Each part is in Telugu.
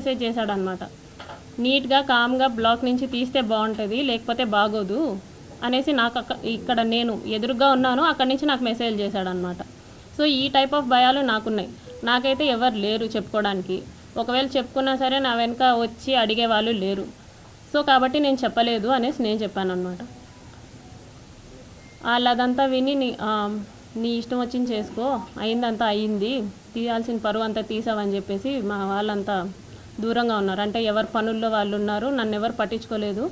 మెసేజ్ చేశాడనమాట. నీట్గా కామ్గా బ్లాక్ నుంచి తీస్తే బాగుంటుంది, లేకపోతే బాగోదు అనేసి నాకు ఇక్కడ నేను ఎదురుగా ఉన్నాను, అక్కడి నుంచి నాకు మెసేజ్ చేశాడనమాట. సో ఈ టైప్ ఆఫ్ భయాలు నాకున్నాయి. నాకైతే ఎవరు లేరు చెప్పుకోవడానికి. ఒకవేళ చెప్పుకున్నా సరే నా వెనక వచ్చి అడిగే వాళ్ళు లేరు. సో కాబట్టి నేను చెప్పలేదు అనేసి నేను చెప్పాను అనమాట. వాళ్ళు అదంతా విని నీ ఇష్టం వచ్చింది చేసుకో, అయిందంతా అయింది, తీయాల్సిన పరువు అంతా తీసావని చెప్పేసి మా వాళ్ళంతా దూరంగా ఉన్నారు. అంటే ఎవరు పనుల్లో వాళ్ళు ఉన్నారు, నన్ను ఎవరు పట్టించుకోలేదు.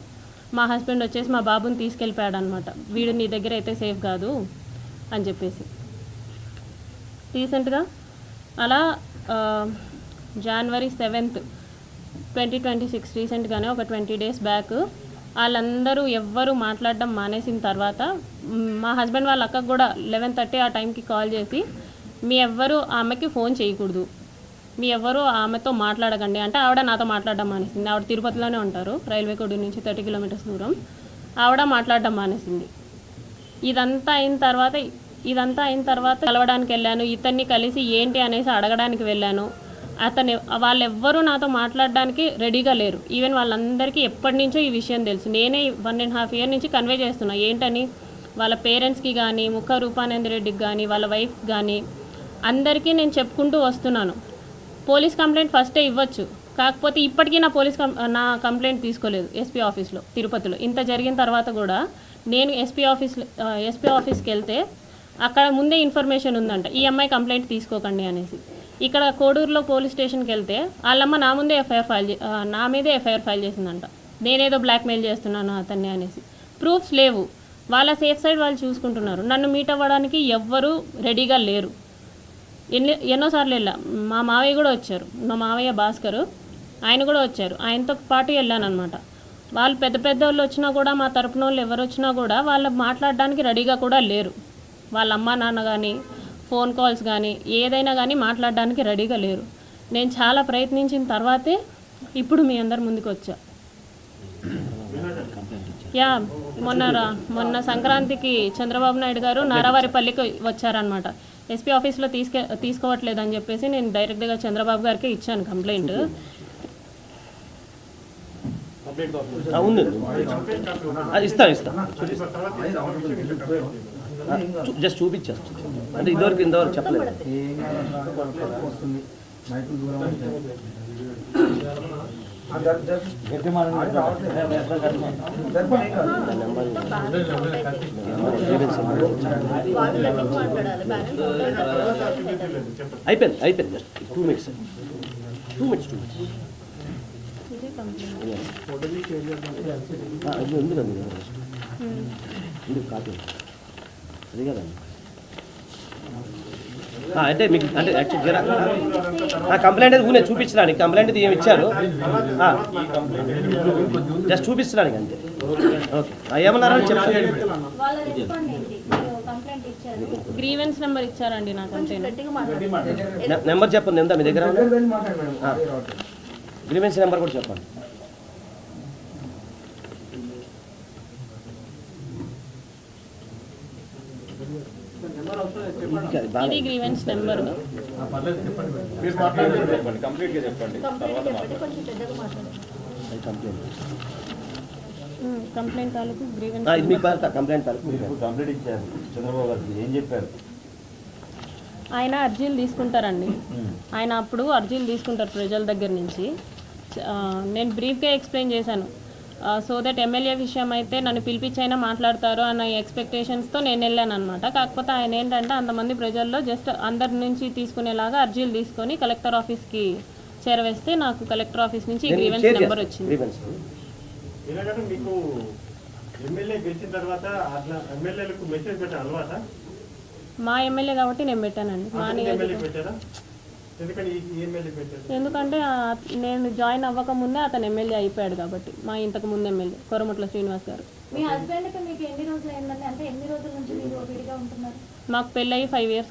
మా హస్బెండ్ వచ్చేసి మా బాబుని తీసుకెళ్ళిపోయాడు అనమాట. వీడు నీ దగ్గర అయితే సేఫ్ కాదు అని చెప్పేసి. రీసెంట్గా అలా January 7th, 2026 రీసెంట్గానే ఒక 20 days బ్యాక్ వాళ్ళందరూ ఎవ్వరూ మాట్లాడడం మానేసిన తర్వాత మా హస్బెండ్ వాళ్ళ అక్కకు కూడా 11:30 ఆ టైంకి కాల్ చేసి, మీ ఎవ్వరూ ఆమెకి ఫోన్ చేయకూడదు, మీ ఎవ్వరూ ఆమెతో మాట్లాడకండి అంటే ఆవిడ నాతో మాట్లాడడం మానేసింది. ఆవిడ తిరుపతిలోనే ఉంటారు, రైల్వే కోడ్ నుంచి 30 kilometers దూరం. ఆవిడ మాట్లాడడం మానేసింది. ఇదంతా అయిన తర్వాత కలవడానికి వెళ్ళాను. ఇతన్ని కలిసి ఏంటి అనేసి అడగడానికి వెళ్ళాను. వాళ్ళెవ్వరూ నాతో మాట్లాడడానికి రెడీగా లేరు. ఈవెన్ వాళ్ళందరికీ ఎప్పటి నుంచో ఈ విషయం తెలుసు. నేనే 1.5 years నుంచి కన్వే చేస్తున్నా ఏంటని. వాళ్ళ పేరెంట్స్కి కానీ, ముఖ రూపానంద రెడ్డికి కానీ, వాళ్ళ వైఫ్ కానీ అందరికీ నేను చెప్పుకుంటూ వస్తున్నాను. పోలీస్ కంప్లైంట్ ఫస్టే ఇవ్వచ్చు, కాకపోతే ఇప్పటికీ నా కంప్లైంట్ తీసుకోలేదు ఎస్పీ ఆఫీస్లో తిరుపతిలో. ఇంత జరిగిన తర్వాత కూడా నేను ఎస్పీ ఆఫీస్కి వెళ్తే అక్కడ ముందే ఇన్ఫర్మేషన్ ఉందంట, ఈ అమ్మాయి కంప్లైంట్ తీసుకోకండి అనేసి. ఇక్కడ కోడూరులో పోలీస్ స్టేషన్కి వెళ్తే వాళ్ళమ్మ నా మీదే ఎఫ్ఐఆర్ ఫైల్ చేసిందంట. నేనేదో బ్లాక్మెయిల్ చేస్తున్నాను అతన్ని అనేసి. ప్రూఫ్స్ లేవు. వాళ్ళ సేఫ్ సైడ్ వాళ్ళు చూసుకుంటున్నారు. నన్ను మీట్ అవ్వడానికి ఎవ్వరూ రెడీగా లేరు. ఎన్నోసార్లు వెళ్ళా. మా మావయ్య కూడా వచ్చారు, మా మావయ్య భాస్కర్, ఆయన కూడా వచ్చారు. ఆయనతో పాటు వెళ్ళానమాట. వాళ్ళు పెద్ద వాళ్ళు వచ్చినా కూడా, మా తరపున వాళ్ళు ఎవరు వచ్చినా కూడా వాళ్ళు మాట్లాడడానికి రెడీగా కూడా లేరు. వాళ్ళ అమ్మ నాన్న కానీ, ఫోన్ కాల్స్ కానీ, ఏదైనా కానీ మాట్లాడడానికి రెడీగా లేరు. నేను చాలా ప్రయత్నించిన తర్వాతే ఇప్పుడు మీ అందరి ముందుకు వచ్చా. మొన్న సంక్రాంతికి చంద్రబాబు నాయుడు గారు నారావారిపల్లికి వచ్చారనమాట. ఎస్పీ ఆఫీస్లో తీసుకోవట్లేదని చెప్పేసి నేను డైరెక్ట్గా చంద్రబాబు గారికి ఇచ్చాను కంప్లైంట్. జస్ట్ చూపించేస్తాను అంటే ఇంతవరకు చెప్పలేదు. అయిపోయింది జస్ట్ 2 minutes. కాపీ అది కదండి. అంటే మీకు అంటే కంప్లైంట్ అది ఊనే చూపించడానికి, కంప్లైంట్ ఏమి ఇచ్చారు జస్ట్ చూపించడానికి అంతే. ఓకే ఏమన్నారని చెప్పండి. గ్రీవెన్స్ నెంబర్ ఇచ్చారండి నాకు అంతే. నెంబర్ చెప్పండి, ఎంత మీ దగ్గర గ్రీవెన్స్ నెంబర్ కూడా చెప్పండి. ఇది గ్రీవెన్స్ నెంబర్. కంప్లైంట్ తాలూకు గ్రీవెన్స్ కంప్లైంట్ ఇచ్చారు చంద్రబాబు గారికి. ఏం చెప్పారు? ఆయన అర్జీలు తీసుకుంటారండి. ఆయన అప్పుడు అర్జీలు తీసుకుంటారు ప్రజల దగ్గర నుంచి. నేను బ్రీఫ్గా ఎక్స్ప్లెయిన్ చేశాను. సో దట్ ఎమ్మెల్యే విషయం అయితే నన్ను పిలిపించైనా మాట్లాడతారు అన్న ఎక్స్పెక్టేషన్స్తో నేను వెళ్ళాను అనమాట. కాకపోతే ఆయన ఏంటంటే అంతమంది ప్రజల్లో జస్ట్ అందరి నుంచి తీసుకునేలాగా అర్జీలు తీసుకొని కలెక్టర్ ఆఫీస్కి చేరవేస్తే నాకు కలెక్టర్ ఆఫీస్ నుంచి గ్రీవెన్స్ నెంబర్ వచ్చింది. మా ఎమ్మెల్యే కాబట్టి నేను పెట్టానండి. మా ఎందుకంటే నేను జాయిన్ అవ్వక ముందే అతను ఎమ్మెల్యే అయిపోయాడు కాబట్టి. మా ఇంతకు ముందు ఎమ్మెల్యే కొరమట్ల శ్రీనివాస్ గారు. మీ హస్బెండ్కి మీకు ఎన్ని రోజులు అయిందండి? అంటే ఎన్ని రోజుల నుంచి మీరు విడిగా ఉంటున్నారు? మాకు పెళ్ళయి 5 years